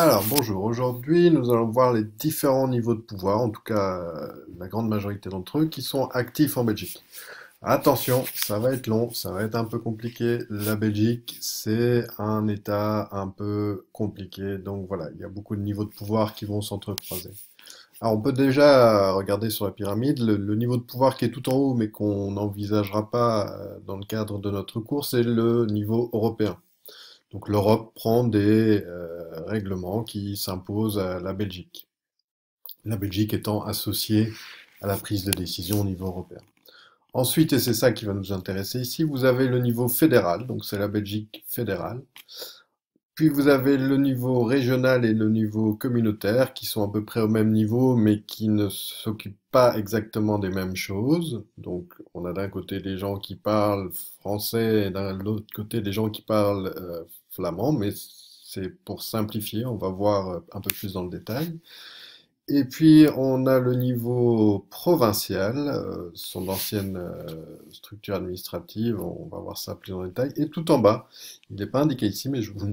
Alors, bonjour. Aujourd'hui, nous allons voir les différents niveaux de pouvoir, en tout cas la grande majorité d'entre eux, qui sont actifs en Belgique. Attention, ça va être long, ça va être un peu compliqué. La Belgique, c'est un État un peu compliqué, donc voilà, il y a beaucoup de niveaux de pouvoir qui vont s'entrecroiser. Alors, on peut déjà regarder sur la pyramide, le niveau de pouvoir qui est tout en haut, mais qu'on n'envisagera pas dans le cadre de notre cours, c'est le niveau européen. Donc l'Europe prend des règlements qui s'imposent à la Belgique. La Belgique étant associée à la prise de décision au niveau européen. Ensuite, et c'est ça qui va nous intéresser ici, vous avez le niveau fédéral, donc c'est la Belgique fédérale. Puis vous avez le niveau régional et le niveau communautaire qui sont à peu près au même niveau mais qui ne s'occupent pas exactement des mêmes choses. Donc on a d'un côté des gens qui parlent français et d'un autre côté des gens qui parlent flamand, mais c'est pour simplifier, on va voir un peu plus dans le détail. Et puis on a le niveau provincial, son ancienne structure administrative, on va voir ça plus en détail. Et tout en bas, il n'est pas indiqué ici, mais je vous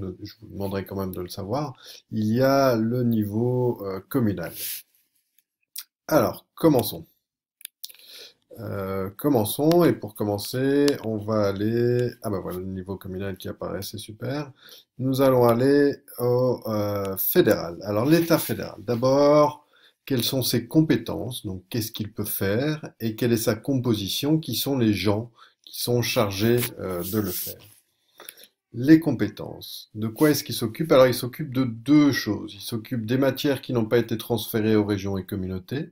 demanderai quand même de le savoir, il y a le niveau communal. Alors, commençons. Commençons, et pour commencer, on va aller... Ah ben voilà, le niveau communal qui apparaît, c'est super. Nous allons aller au fédéral. Alors, l'État fédéral. D'abord, quelles sont ses compétences? Donc, qu'est-ce qu'il peut faire? Et quelle est sa composition? Qui sont les gens qui sont chargés de le faire? Les compétences. De quoi est-ce qu'il s'occupe? Alors, il s'occupe de deux choses. Il s'occupe des matières qui n'ont pas été transférées aux régions et communautés.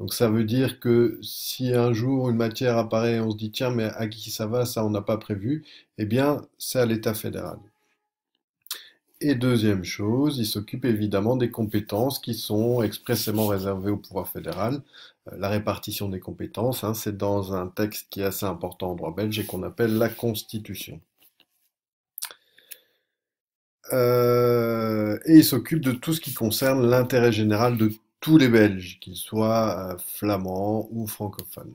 Donc ça veut dire que si un jour une matière apparaît et on se dit tiens mais à qui ça va, ça on n'a pas prévu, eh bien c'est à l'État fédéral. Et deuxième chose, il s'occupe évidemment des compétences qui sont expressément réservées au pouvoir fédéral. La répartition des compétences, hein, c'est dans un texte qui est assez important en droit belge et qu'on appelle la Constitution. Et il s'occupe de tout ce qui concerne l'intérêt général de tous les Belges, qu'ils soient flamands ou francophones.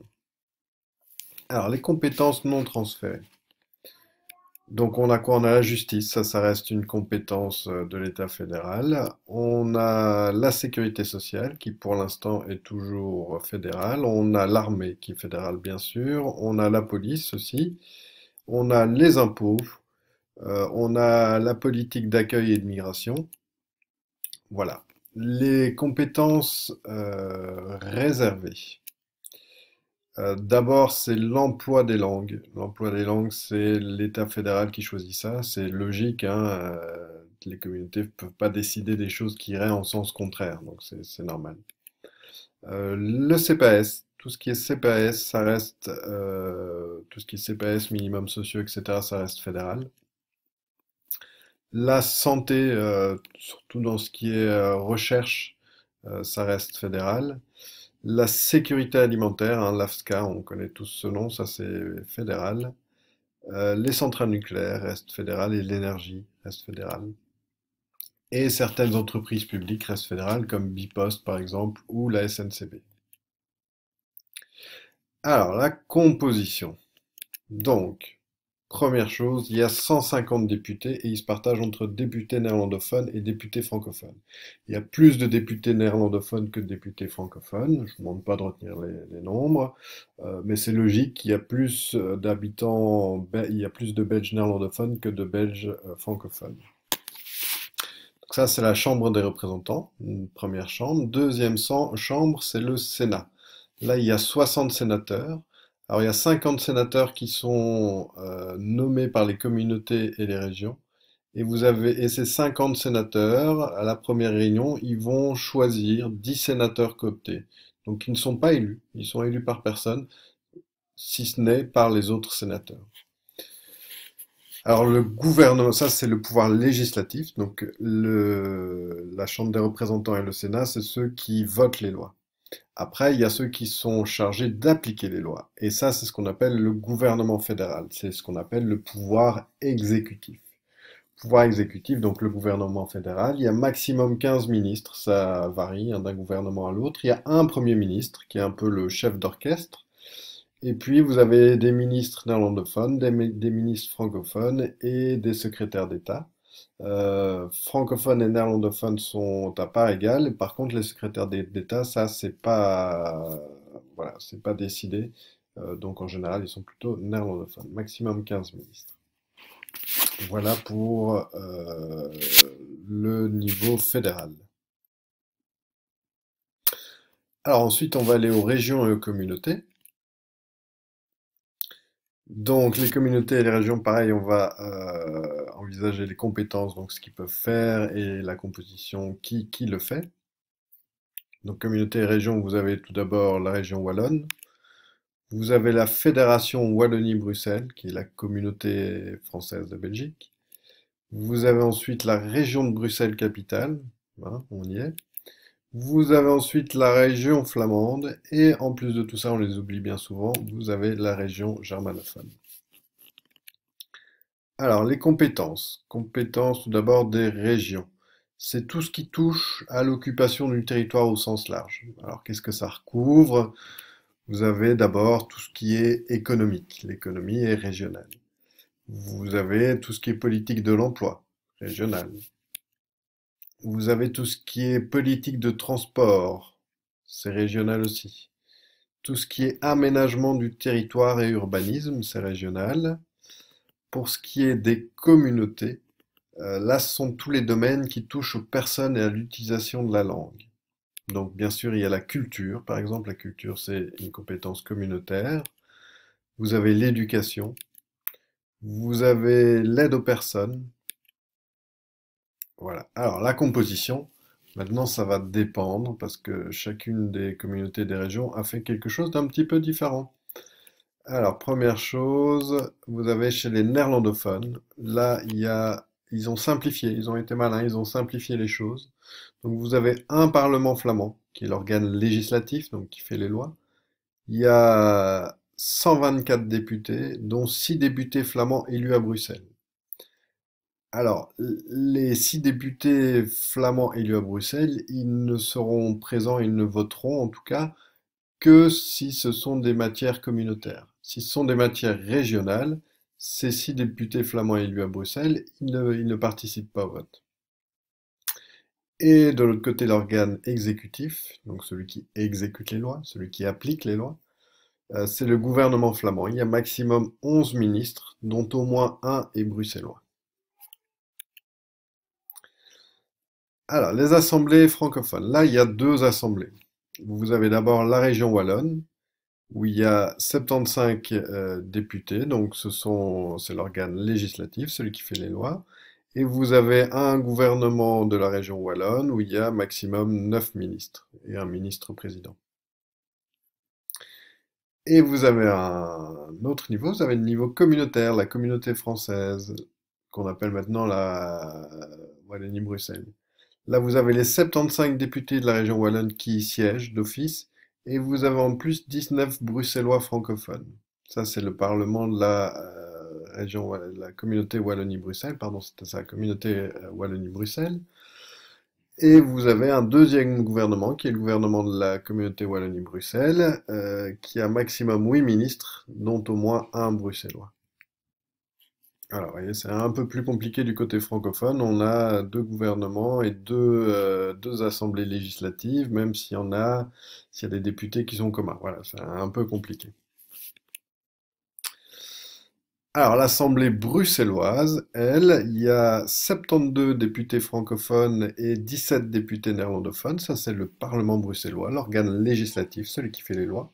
Alors, les compétences non transférées. Donc, on a quoi? On a la justice, ça reste une compétence de l'État fédéral. On a la sécurité sociale, qui pour l'instant est toujours fédérale. On a l'armée, qui est fédérale, bien sûr. On a la police aussi. On a les impôts. On a la politique d'accueil et de migration. Voilà. Les compétences réservées. D'abord, c'est l'emploi des langues. L'emploi des langues, c'est l'État fédéral qui choisit ça. C'est logique, hein. Les communautés ne peuvent pas décider des choses qui iraient en sens contraire, donc c'est normal. Le CPS, tout ce qui est CPS, ça reste tout ce qui est CPS, minimum sociaux, etc., ça reste fédéral. La santé, surtout dans ce qui est recherche, ça reste fédéral. La sécurité alimentaire, hein, l'AFSCA, on connaît tous ce nom, ça c'est fédéral. Les centrales nucléaires restent fédérales et l'énergie reste fédérale. Et certaines entreprises publiques restent fédérales, comme Bipost par exemple, ou la SNCB. Alors, la composition. Donc, première chose, il y a 150 députés et ils se partagent entre députés néerlandophones et députés francophones. Il y a plus de députés néerlandophones que de députés francophones. Je ne vous demande pas de retenir les nombres, mais c'est logique, il y a plus d'habitants, il y a plus de Belges néerlandophones que de Belges francophones. Donc ça, c'est la Chambre des représentants, une première chambre. Deuxième chambre, c'est le Sénat. Là, il y a 60 sénateurs. Alors, il y a 50 sénateurs qui sont nommés par les communautés et les régions. Et ces 50 sénateurs, à la première réunion, ils vont choisir 10 sénateurs cooptés. Donc, ils ne sont pas élus. Ils sont élus par personne, si ce n'est par les autres sénateurs. Alors le gouvernement, ça c'est le pouvoir législatif, donc la Chambre des représentants et le Sénat, c'est ceux qui votent les lois. Après, il y a ceux qui sont chargés d'appliquer les lois. Et ça, c'est ce qu'on appelle le gouvernement fédéral. C'est ce qu'on appelle le pouvoir exécutif. Pouvoir exécutif, donc le gouvernement fédéral, il y a maximum 15 ministres, ça varie hein, d'un gouvernement à l'autre. Il y a un premier ministre qui est un peu le chef d'orchestre. Et puis, vous avez des ministres néerlandophones, des ministres francophones et des secrétaires d'État. Francophones et néerlandophones sont à part égale. Et par contre, les secrétaires d'État, ça, voilà, c'est pas décidé. Donc en général, ils sont plutôt néerlandophones. Maximum 15 ministres. Voilà pour le niveau fédéral. Alors ensuite, on va aller aux régions et aux communautés. Donc les communautés et les régions, pareil, on va envisager les compétences, donc ce qu'ils peuvent faire et la composition qui le fait. Donc communauté et région, vous avez tout d'abord la région wallonne. Vous avez la Fédération Wallonie-Bruxelles, qui est la communauté française de Belgique. Vous avez ensuite la région de Bruxelles-Capitale, hein, on y est. Vous avez ensuite la région flamande, et en plus de tout ça, on les oublie bien souvent, vous avez la région germanophone. Alors, les compétences. Compétences tout d'abord des régions. C'est tout ce qui touche à l'occupation du territoire au sens large. Alors, qu'est-ce que ça recouvre? Vous avez d'abord tout ce qui est économique. L'économie est régionale. Vous avez tout ce qui est politique de l'emploi, régional. Vous avez tout ce qui est politique de transport, c'est régional aussi. Tout ce qui est aménagement du territoire et urbanisme, c'est régional. Pour ce qui est des communautés, là, ce sont tous les domaines qui touchent aux personnes et à l'utilisation de la langue. Donc, bien sûr, il y a la culture, par exemple. La culture, c'est une compétence communautaire. Vous avez l'éducation. Vous avez l'aide aux personnes. Voilà. Alors, la composition, maintenant, ça va dépendre parce que chacune des communautés des régions a fait quelque chose d'un petit peu différent. Alors, première chose, vous avez chez les néerlandophones, là, ils ont simplifié, ils ont été malins, ils ont simplifié les choses. Donc, vous avez un parlement flamand, qui est l'organe législatif, donc qui fait les lois. Il y a 124 députés, dont 6 députés flamands élus à Bruxelles. Alors, les 6 députés flamands élus à Bruxelles, ils ne seront présents, ils ne voteront en tout cas que si ce sont des matières communautaires. Si ce sont des matières régionales, ces 6 députés flamands élus à Bruxelles, ils ne participent pas au vote. Et de l'autre côté, l'organe exécutif, donc celui qui exécute les lois, celui qui applique les lois, c'est le gouvernement flamand. Il y a maximum 11 ministres, dont au moins un est bruxellois. Alors, les assemblées francophones. Là, il y a deux assemblées. Vous avez d'abord la région wallonne, où il y a 75 députés, donc c'est l'organe législatif, celui qui fait les lois. Et vous avez un gouvernement de la région wallonne, où il y a maximum 9 ministres, et un ministre-président. Et vous avez un autre niveau, vous avez le niveau communautaire, la communauté française, qu'on appelle maintenant la Wallonie-Bruxelles. Là, vous avez les 75 députés de la région wallonne qui y siègent d'office, et vous avez en plus 19 bruxellois francophones. Ça, c'est le parlement de la région, la communauté Wallonie-Bruxelles, pardon, c'était ça, la communauté Wallonie-Bruxelles. Et vous avez un deuxième gouvernement, qui est le gouvernement de la communauté Wallonie-Bruxelles, qui a maximum 8 ministres, dont au moins un bruxellois. Alors, vous voyez, c'est un peu plus compliqué du côté francophone. On a deux gouvernements et deux assemblées législatives, même s'il y a des députés qui sont communs. Voilà, c'est un peu compliqué. Alors, l'Assemblée bruxelloise, elle, il y a 72 députés francophones et 17 députés néerlandophones. Ça, c'est le Parlement bruxellois, l'organe législatif, celui qui fait les lois.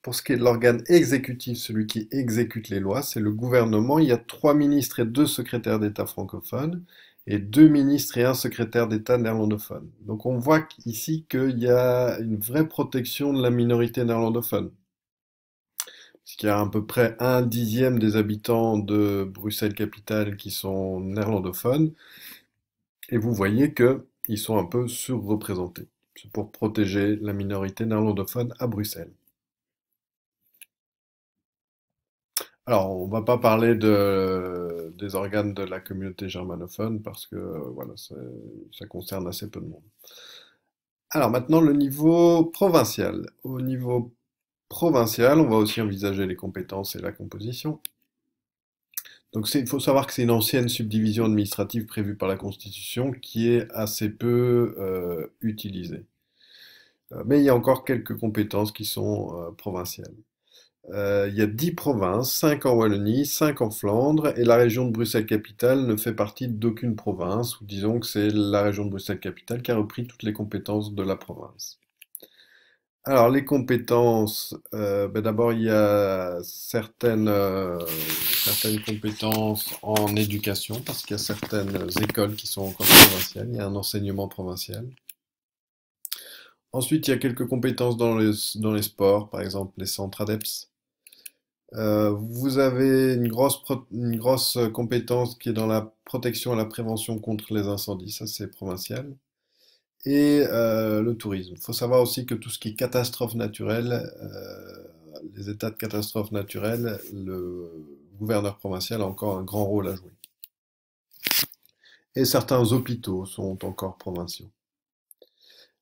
Pour ce qui est de l'organe exécutif, celui qui exécute les lois, c'est le gouvernement. Il y a 3 ministres et 2 secrétaires d'État francophones, et 2 ministres et un secrétaire d'État néerlandophone. Donc on voit ici qu'il y a une vraie protection de la minorité néerlandophone. Parce qu'il y a à peu près un dixième des habitants de Bruxelles-Capitale qui sont néerlandophones, et vous voyez qu'ils sont un peu surreprésentés. C'est pour protéger la minorité néerlandophone à Bruxelles. Alors, on va pas parler des organes de la communauté germanophone parce que voilà, ça concerne assez peu de monde. Alors maintenant, le niveau provincial. Au niveau provincial, on va aussi envisager les compétences et la composition. Donc il faut savoir que c'est une ancienne subdivision administrative prévue par la Constitution qui est assez peu utilisée. Mais il y a encore quelques compétences qui sont provinciales. Il y a 10 provinces, 5 en Wallonie, 5 en Flandre, et la région de Bruxelles-Capitale ne fait partie d'aucune province, ou disons que c'est la région de Bruxelles-Capitale qui a repris toutes les compétences de la province. Alors, les compétences, ben d'abord, il y a certaines compétences en éducation, parce qu'il y a certaines écoles qui sont encore provinciales, il y a un enseignement provincial. Ensuite, il y a quelques compétences dans les sports, par exemple les centres ADEPS. Vous avez une grosse compétence qui est dans la protection et la prévention contre les incendies, ça c'est provincial. Et le tourisme. Il faut savoir aussi que tout ce qui est catastrophe naturelle, les états de catastrophe naturelle, le gouverneur provincial a encore un grand rôle à jouer. Et certains hôpitaux sont encore provinciaux.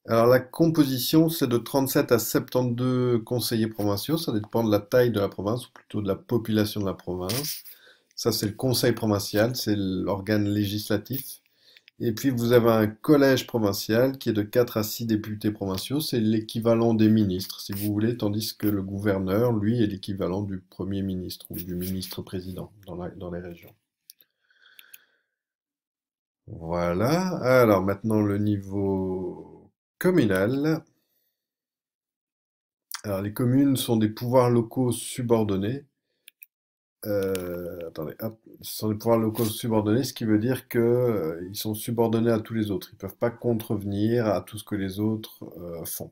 Alors la composition, c'est de 37 à 72 conseillers provinciaux, ça dépend de la taille de la province, ou plutôt de la population de la province. Ça, c'est le conseil provincial, c'est l'organe législatif. Et puis vous avez un collège provincial qui est de 4 à 6 députés provinciaux, c'est l'équivalent des ministres, si vous voulez, tandis que le gouverneur, lui, est l'équivalent du premier ministre ou du ministre-président dans les régions. Voilà, alors maintenant le niveau communal. Alors les communes sont des pouvoirs locaux subordonnés. Attendez, hop, ce sont des pouvoirs locaux subordonnés, ce qui veut dire que, ils sont subordonnés à tous les autres. Ils ne peuvent pas contrevenir à tout ce que les autres font.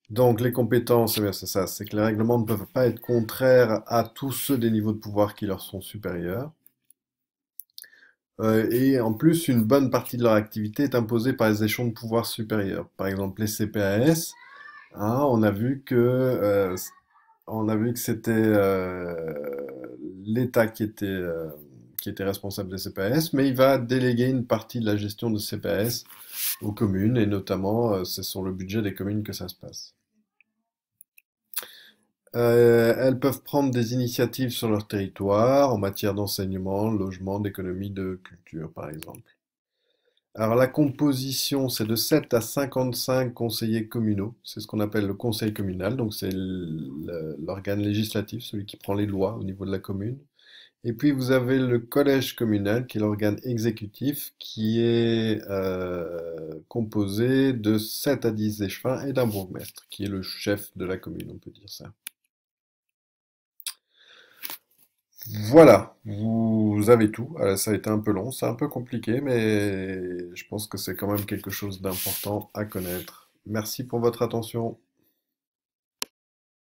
Donc les compétences, eh bien, c'est ça, c'est que les règlements ne peuvent pas être contraires à tous ceux des niveaux de pouvoir qui leur sont supérieurs. Et en plus, une bonne partie de leur activité est imposée par les échelons de pouvoir supérieurs. Par exemple, les CPAS, hein, on a vu que c'était l'État qui était responsable des CPAS, mais il va déléguer une partie de la gestion de CPAS aux communes, et notamment, c'est sur le budget des communes que ça se passe. Elles peuvent prendre des initiatives sur leur territoire en matière d'enseignement, de logement, d'économie, de culture, par exemple. Alors la composition, c'est de 7 à 55 conseillers communaux. C'est ce qu'on appelle le conseil communal. Donc c'est l'organe législatif, celui qui prend les lois au niveau de la commune. Et puis vous avez le collège communal, qui est l'organe exécutif, qui est composé de 7 à 10 échevins et d'un bourgmestre, qui est le chef de la commune, on peut dire ça. Voilà, vous avez tout. Ça a été un peu long, c'est un peu compliqué, mais je pense que c'est quand même quelque chose d'important à connaître. Merci pour votre attention.